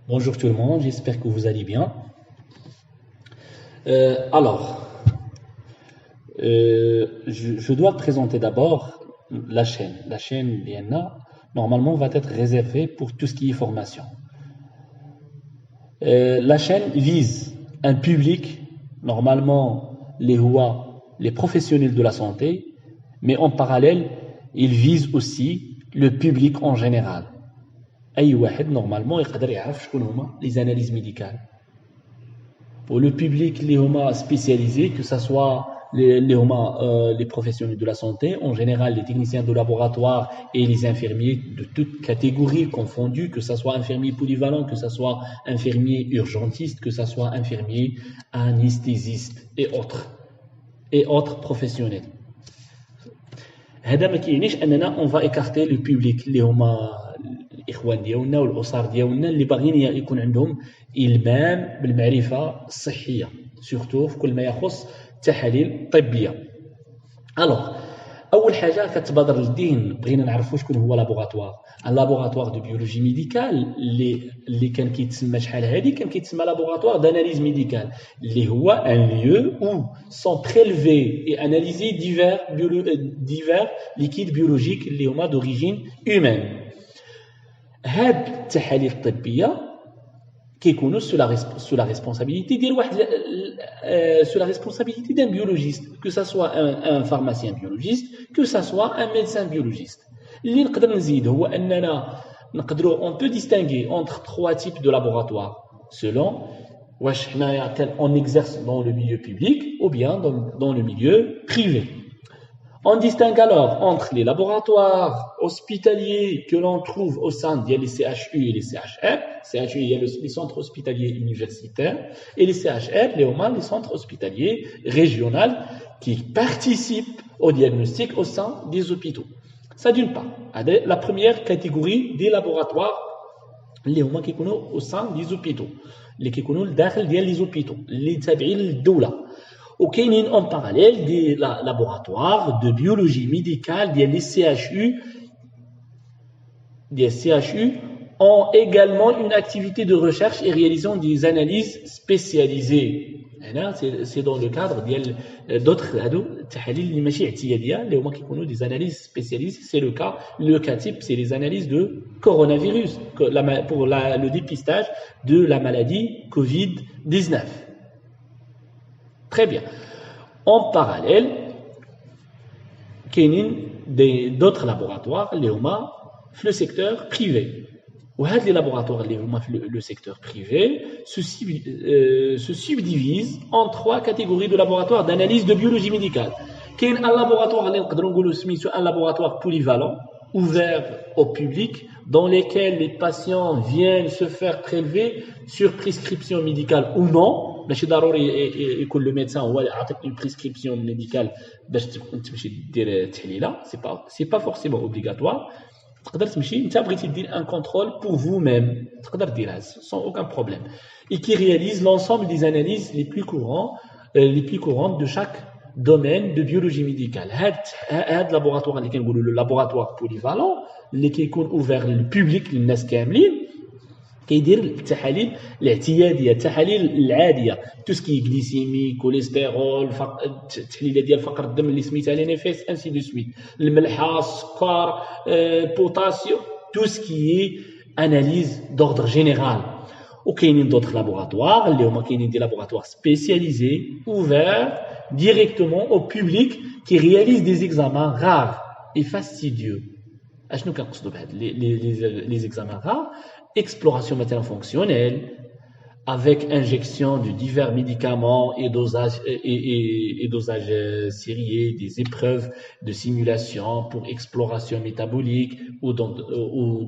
Bonjour tout le monde, j'espère que vous allez bien. Je dois présenter d'abord la chaîne. La chaîne Liana, normalement, va être réservée pour tout ce qui est formation. La chaîne vise un public, normalement, les professionnels de la santé, mais en parallèle, il vise aussi le public en général. أي واحد normalement يقدر يعرف شكون هما les analyses médicales. Pour le public les huma spécialisés, que ce soit les professionnels de la santé, en général les techniciens de laboratoire et les infirmiers de toutes catégories confondues, que ce soit infirmier polyvalent, que ce soit infirmier urgentiste, que ce soit infirmier anesthésiste et autres professionnels. هذا ما كيعنيش اننا on va écarter le public اللي هما الاخوان ديالنا والاسر ديالنا اللي باغيين يكون عندهم المام بالمعرفه الصحيه سورتو في كل ما يخص التحاليل الطبيه. اول حاجه كتبادر للذهن بغينا نعرفوا شكون هو لابوغاتوار. اللابوغاتوار دو بيولوجي ميديكال اللي كان كيتسمى شحال هادي كان كيتسمى لابوغاتوار داناليز ميديكال اللي هو ان lieu où sont prélevés et analysés divers liquides biologiques اللي هما d'origine humaine. هاد التحاليل الطبيه كيكونوا sous la responsabilité ديال واحد sous la responsabilité d'un biologiste, que ça soit un pharmacien biologiste, que ça soit un médecin biologiste. اللي نقدر نزيد هو اننا نقدروا on peut distinguer entre trois types de laboratoires selon واش حنايا on exerce dans le milieu public ou bien dans le milieu privé. On distingue alors entre les laboratoires hospitaliers que l'on trouve au sein des CHU et les CHR. CHU, il y a les centres hospitaliers universitaires, et les CHR, les centres hospitaliers régionaux qui participent au diagnostic au sein des hôpitaux. Ça d'une part. La première catégorie des laboratoires qui sont au sein des hôpitaux, qui sont dans les hôpitaux, les تابعين للدولة. وكاينين en parallèle des laboratoires de biologie médicale des CHU. Des CHU ont également une activité de recherche et réalisant des analyses spécialisées. C'est dans le cadre d'autres تحاليل اللي ماشي اعتياديه اللي هما كيكونوا des analyses spécialisées. C'est le cas type, c'est les analyses de coronavirus pour le dépistage de la maladie Covid-19. Très bien. En parallèle, كاينين d'autres laboratoires اللي هما في le secteur privé. وهاد les laboratoires اللي هما في le secteur privé se subdivisent en trois catégories de laboratoires d'analyse de biologie médicale. كاين un laboratoire اللي نقدروا نقولوا سميتو un laboratoire polyvalent ouvert au public dans lesquels les patients viennent se faire prélever sur prescription médicale ou non. ماشي ضروري يكون لو ميدسان هو اللي عاطيك اون بريسكريبسيون ميديكال باش تمشي دير التحليله. سي با فورسيمون اوبليغاتوار. تقدر تمشي انت بغيتي دير ان كونترول بور فو ميم تقدر ديرها sans aucun problème, et qui réalise l'ensemble des analyses les plus courantes de chaque domaine de biologie médicale. هاد laboratoire اللي كنقولوا le laboratoire polyvalent اللي كيكون ouvert للبوبليك للناس كاملين كيدير التحاليل الاعتياديه التحاليل العاديه توسكي غليسيمي كوليسترول التحليله ديال فقر الدم اللي سميتها لينيفيس انسي دو سويت الملحه السكر بوتاسيوم توسكي اناليز دوردر جينيرال. وكاينين d'autres laboratoires اللي هما كاينين دي laboratoires spécialisés ouverts directement au public qui réalisent des examens rares et fastidieux. اشنو كنقصدوا بهاد les examens rares؟ exploration matérielle fonctionnelle avec injection de divers médicaments et dosages sériés, des épreuves de simulation pour exploration métabolique ou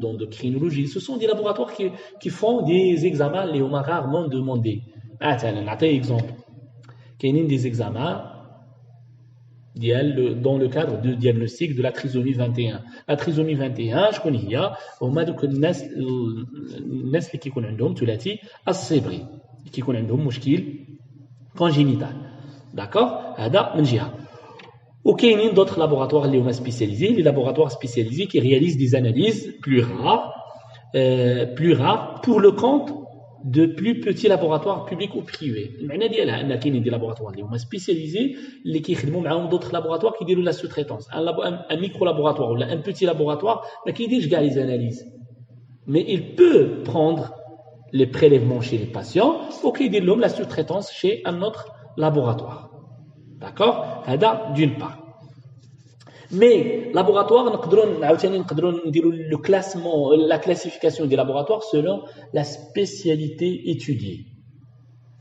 d'endocrinologie. Ce sont des laboratoires qui font des examens les rarement demandés. نعطي exemple. كاينين des examens dans le cadre de diagnostic de la trisomie 21. La trisomie 21 شكون هي؟ هما دوك الناس اللي كيكون عندهم ثلاثي الصبغي اللي كيكون عندهم مشكل congénital. داكور هذا من جهه. وكاينين d'autres laboratoires اللي هما spécialisés, les laboratoires spécialisés qui réalisent des analyses plus rares pour le compte de plus petits laboratoires publics ou privés. المعنى ديالها ان كاينين دي laboratoires اللي هما سبيسياليزي اللي كيخدموا معاهم d'autres laboratoires كيديروا لا sous-traitance. Un micro laboratoire ou un petit laboratoire ما كيديرش كاع les analyses. Mais il peut prendre les prélèvements chez les patients ou كيدير لهم la sous-traitance chez un autre laboratoire. D'accord? هذا d'une part. Mais laboratoire نقدروا نديروا le classement, la classification des laboratoires selon la spécialité étudiée.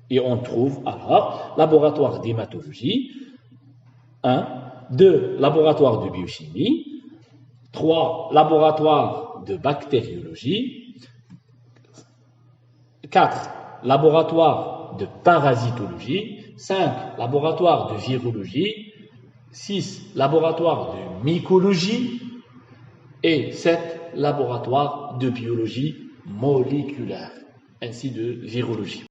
Et on trouve alors laboratoire d'hématologie, 1, 2 laboratoire de biochimie, 3 laboratoire de bactériologie, 4 laboratoire de parasitologie, 5 laboratoire de virologie, 6 laboratoire de mycologie et 7 laboratoire de biologie moléculaire, ainsi de virologie.